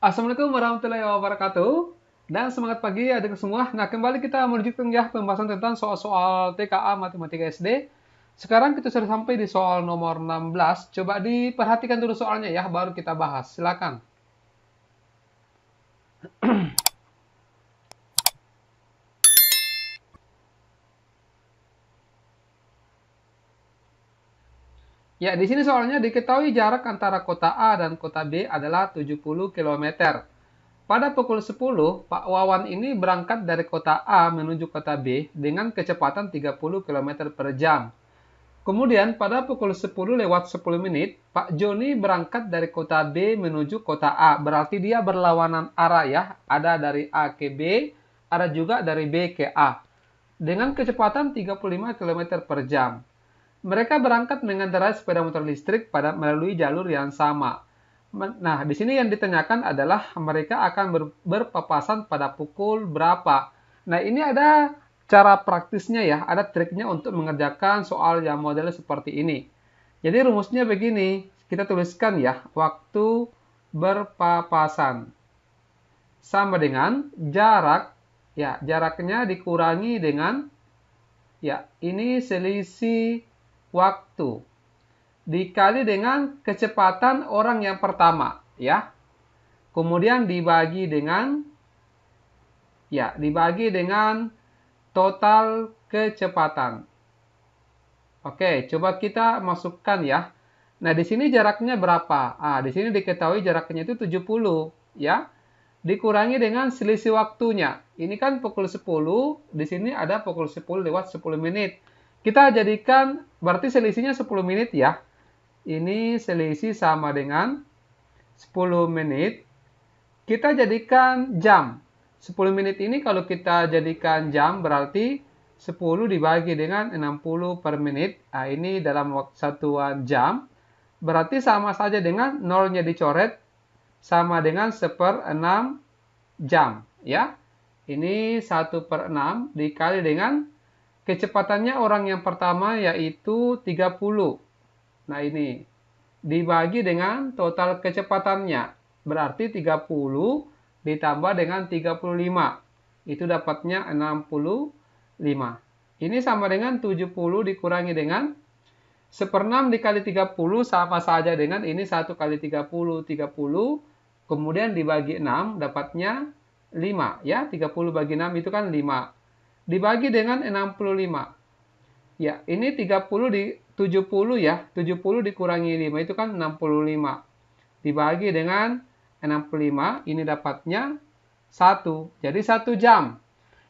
Assalamualaikum warahmatullahi wabarakatuh. Dan semangat pagi adik semua. Nah, kembali kita melanjutkan ya pembahasan tentang soal-soal TKA Matematika SD. Sekarang kita sudah sampai di soal nomor 16. Coba diperhatikan dulu soalnya ya, baru kita bahas. Silakan. Ya, di sini soalnya diketahui jarak antara kota A dan kota B adalah 70 km. Pada pukul 10, Pak Wawan ini berangkat dari kota A menuju kota B dengan kecepatan 30 km per jam. Kemudian pada pukul 10 lewat 10 menit, Pak Joni berangkat dari kota B menuju kota A. Berarti dia berlawanan arah ya. Ada dari A ke B, ada juga dari B ke A. Dengan kecepatan 35 km per jam. Mereka berangkat mengendarai sepeda motor listrik pada melalui jalur yang sama. Nah, di sini yang ditanyakan adalah mereka akan berpapasan pada pukul berapa. Nah, ini ada cara praktisnya ya, ada triknya untuk mengerjakan soal yang modelnya seperti ini. Jadi rumusnya begini, kita tuliskan ya, waktu berpapasan sama dengan jarak, ya jaraknya dikurangi dengan, ya ini selisih waktu dikali dengan kecepatan orang yang pertama, ya. Kemudian dibagi dengan total kecepatan. Oke, coba kita masukkan ya. Nah, di sini jaraknya berapa? Ah, di sini diketahui jaraknya itu 70, ya. Dikurangi dengan selisih waktunya. Ini kan pukul 10, di sini ada pukul 10 lewat 10 menit. Kita jadikan, berarti selisihnya 10 menit ya. Ini selisih sama dengan 10 menit. Kita jadikan jam. 10 menit ini kalau kita jadikan jam berarti 10 dibagi dengan 60 per menit. Nah, ini dalam satuan jam. Berarti sama saja dengan nolnya dicoret sama dengan 1/6 jam. Ya, ini 1/6 dikali dengan kecepatannya orang yang pertama yaitu 30. Nah, ini dibagi dengan total kecepatannya. Berarti 30 ditambah dengan 35. Itu dapatnya 65. Ini sama dengan 70 dikurangi dengan 1/6 dikali 30 sama saja dengan ini 1 kali 30, 30. Kemudian dibagi 6 dapatnya 5. Ya, 30 bagi 6 itu kan 5. Dibagi dengan 65. Ya, ini 30 di 70 ya. 70 dikurangi 5 itu kan 65. Dibagi dengan 65, ini dapatnya 1. Jadi 1 jam.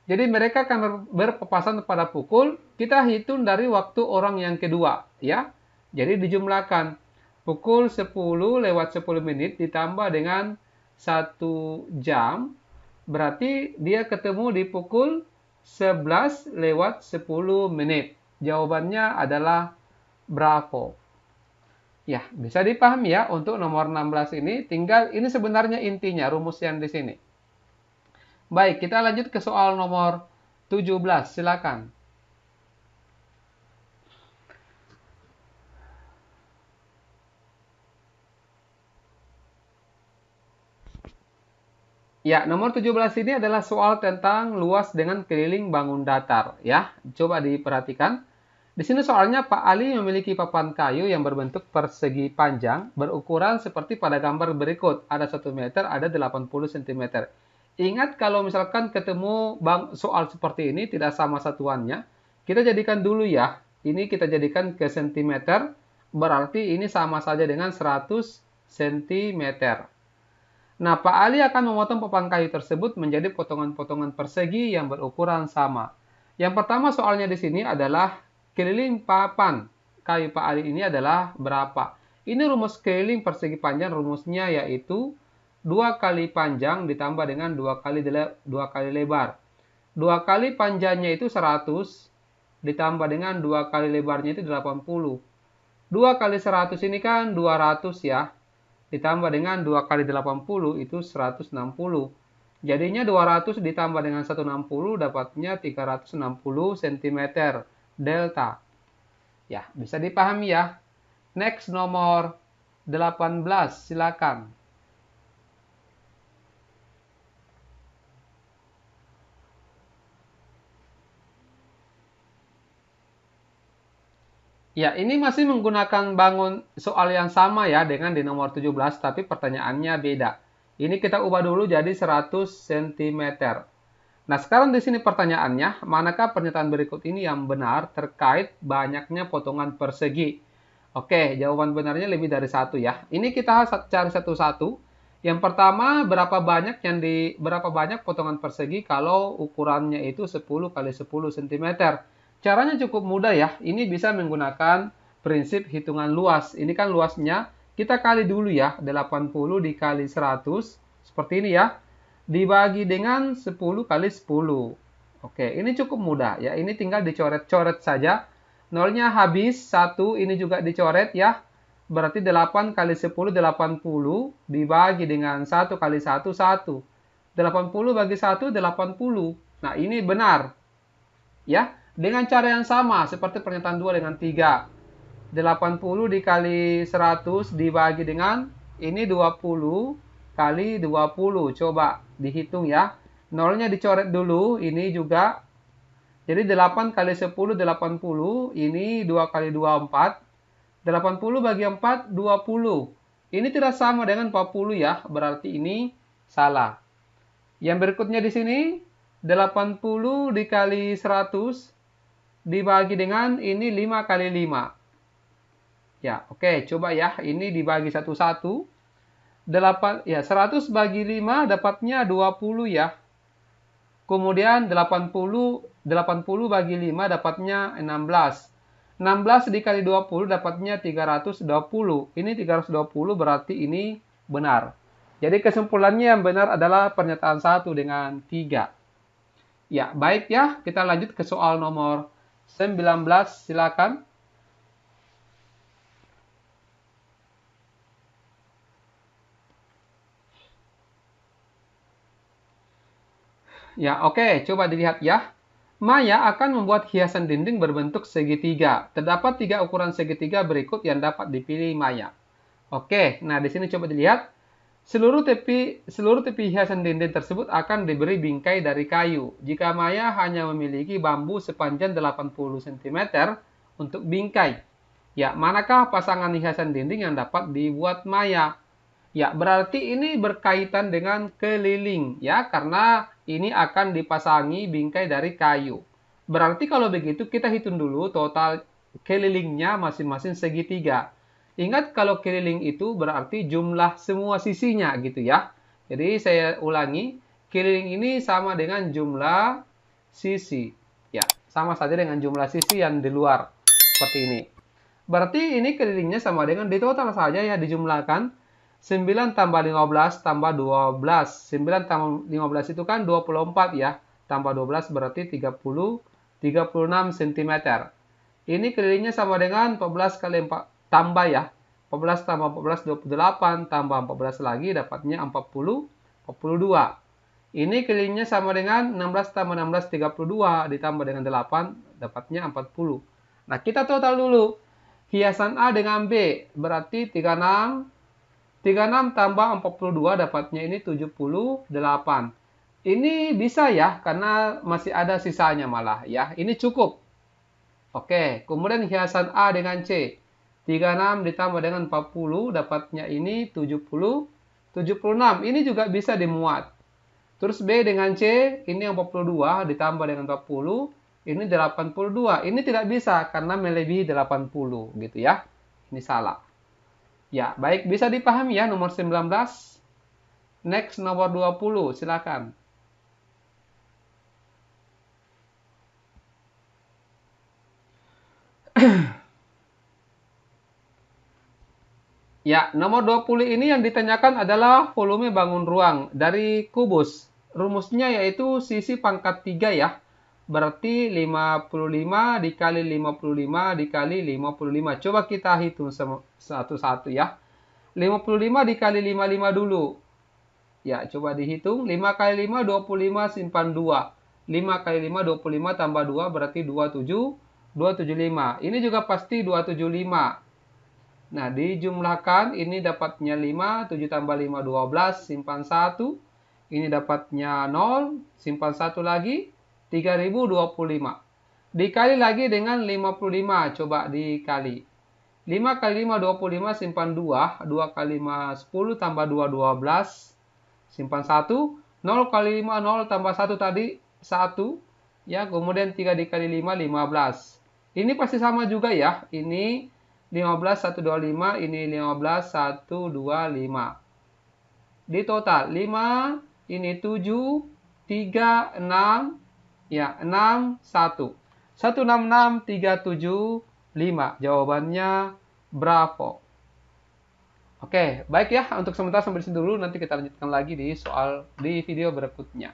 Jadi mereka akan berpapasan pada pukul, kita hitung dari waktu orang yang kedua. Ya. Jadi dijumlahkan. Pukul 10 lewat 10 menit ditambah dengan 1 jam. Berarti dia ketemu di pukul 11 lewat 10 menit. Jawabannya adalah Bravo. Ya, bisa dipahami ya untuk nomor 16 ini. Tinggal ini sebenarnya intinya rumus yang di sini. Baik, kita lanjut ke soal nomor 17. Silakan. Ya, nomor 17 ini adalah soal tentang luas dengan keliling bangun datar. Ya, coba diperhatikan. Di sini soalnya Pak Ali memiliki papan kayu yang berbentuk persegi panjang berukuran seperti pada gambar berikut. Ada 1 meter, ada 80 cm. Ingat kalau misalkan ketemu soal seperti ini tidak sama satuannya, kita jadikan dulu ya. Ini kita jadikan ke cm, berarti ini sama saja dengan 100 cm. Nah, Pak Ali akan memotong papan kayu tersebut menjadi potongan-potongan persegi yang berukuran sama. Yang pertama soalnya di sini adalah keliling papan kayu Pak Ali ini adalah berapa? Ini rumus keliling persegi panjang, rumusnya yaitu 2 kali panjang ditambah dengan 2 kali lebar. 2 kali panjangnya itu 100 ditambah dengan 2 kali lebarnya itu 80. 2 kali 100 ini kan 200 ya. Ditambah dengan 2 kali 80 itu 160. Jadinya 200 ditambah dengan 160 dapatnya 360 cm delta. Ya, bisa dipahami ya. Next nomor 18, silakan. Ya, ini masih menggunakan bangun soal yang sama ya dengan di nomor 17, tapi pertanyaannya beda. Ini kita ubah dulu jadi 100 cm. Nah, sekarang di sini pertanyaannya, manakah pernyataan berikut ini yang benar terkait banyaknya potongan persegi? Oke, jawaban benarnya lebih dari satu ya. Ini kita harus cari satu-satu. Yang pertama, berapa banyak potongan persegi kalau ukurannya itu 10 kali 10 cm. Caranya cukup mudah ya. Ini bisa menggunakan prinsip hitungan luas. Ini kan luasnya kita kali dulu ya, 80 dikali 100 seperti ini ya. Dibagi dengan 10 kali 10. Oke, ini cukup mudah ya. Ini tinggal dicoret-coret saja. Nolnya habis, 1 ini juga dicoret ya. Berarti 8 kali 10, 80. Dibagi dengan 1 kali 1, 1. 80 bagi 1, 80. Nah, ini benar. Ya, dengan cara yang sama, seperti pernyataan 2 dengan 3. 80 dikali 100 dibagi dengan, ini 20 kali 20. Coba dihitung ya. Nolnya dicoret dulu, ini juga. Jadi 8 kali 10, 80. Ini 2 kali 2, 4. 80 bagi 4, 20. Ini tidak sama dengan 40 ya, berarti ini salah. Yang berikutnya di sini, 80 dikali 100 dibagi dengan ini 5 kali 5. Ya, oke, coba ya, ini dibagi satu-satu. 100 bagi 5 dapatnya 20 ya. Kemudian 80 bagi 5 dapatnya 16. 16 dikali 20 dapatnya 320. Ini 320 berarti ini benar. Jadi kesimpulannya yang benar adalah pernyataan 1 dengan 3. Ya, baik ya. Kita lanjut ke soal nomor 19. Silakan. Ya, oke. Coba dilihat ya. Maya akan membuat hiasan dinding berbentuk segitiga. Terdapat 3 ukuran segitiga berikut yang dapat dipilih Maya. Oke, nah di sini coba dilihat. Seluruh tepi hiasan dinding tersebut akan diberi bingkai dari kayu. Jika Maya hanya memiliki bambu sepanjang 80 cm untuk bingkai. Ya, manakah pasangan hiasan dinding yang dapat dibuat Maya? Ya, berarti ini berkaitan dengan keliling ya, karena ini akan dipasangi bingkai dari kayu. Berarti kalau begitu kita hitung dulu total kelilingnya masing-masing segitiga. Ingat kalau keliling itu berarti jumlah semua sisinya gitu ya. Jadi saya ulangi, keliling ini sama dengan jumlah sisi. Ya, sama saja dengan jumlah sisi yang di luar. Seperti ini. Berarti ini kelilingnya sama dengan di total saja ya, dijumlahkan. 9 tambah 15 tambah 12. 9 tambah 15 itu kan 24 ya. Tambah 12 berarti 36 cm. Ini kelilingnya sama dengan 14 kali 4 tambah ya. 14 tambah 14 28 tambah 14 lagi dapatnya 42. Ini kelilingnya sama dengan 16 tambah 16 32 ditambah dengan 8 dapatnya 40. Nah, kita total dulu. Hiasan A dengan B berarti 36 tambah 42 dapatnya ini 78. Ini bisa ya, karena masih ada sisanya malah ya. Ini cukup. Oke, kemudian hiasan A dengan C. 36 ditambah dengan 40 dapatnya ini 76. Ini juga bisa dimuat. Terus B dengan C, ini yang 42 ditambah dengan 40, ini 82. Ini tidak bisa karena melebihi 80 gitu ya. Ini salah. Ya, baik, bisa dipahami ya nomor 19. Next nomor 20, silakan. Ya, nomor 20 ini yang ditanyakan adalah volume bangun ruang dari kubus. Rumusnya yaitu sisi pangkat 3 ya. Berarti 55 dikali 55 dikali 55. Coba kita hitung satu-satu ya. 55 dikali 55 dulu. Ya, coba dihitung. 5 kali 5, 25 simpan 2. 5 kali 5, 25 tambah 2 berarti 27. 275. Ini juga pasti 275. Nah, dijumlahkan, ini dapatnya 5, 7 tambah 5, 12, simpan 1. Ini dapatnya 0, simpan 1 lagi, 3025. Dikali lagi dengan 55. Coba dikali. 5 kali 5, 25. Simpan 2. 2 kali 5, 10. Tambah 2, 12. Simpan 1. 0 kali 5, 0. Tambah 1 tadi, 1. Ya, kemudian 3 dikali 5, 15. Ini pasti sama juga ya. Ini 15, 125. Ini 15, 125. Di total 5, ini 7, 3, 6, ya 6, 1. 166375. Jawabannya Bravo. Oke, baik ya. Untuk sementara sampai di sini dulu. Nanti kita lanjutkan lagi di video berikutnya.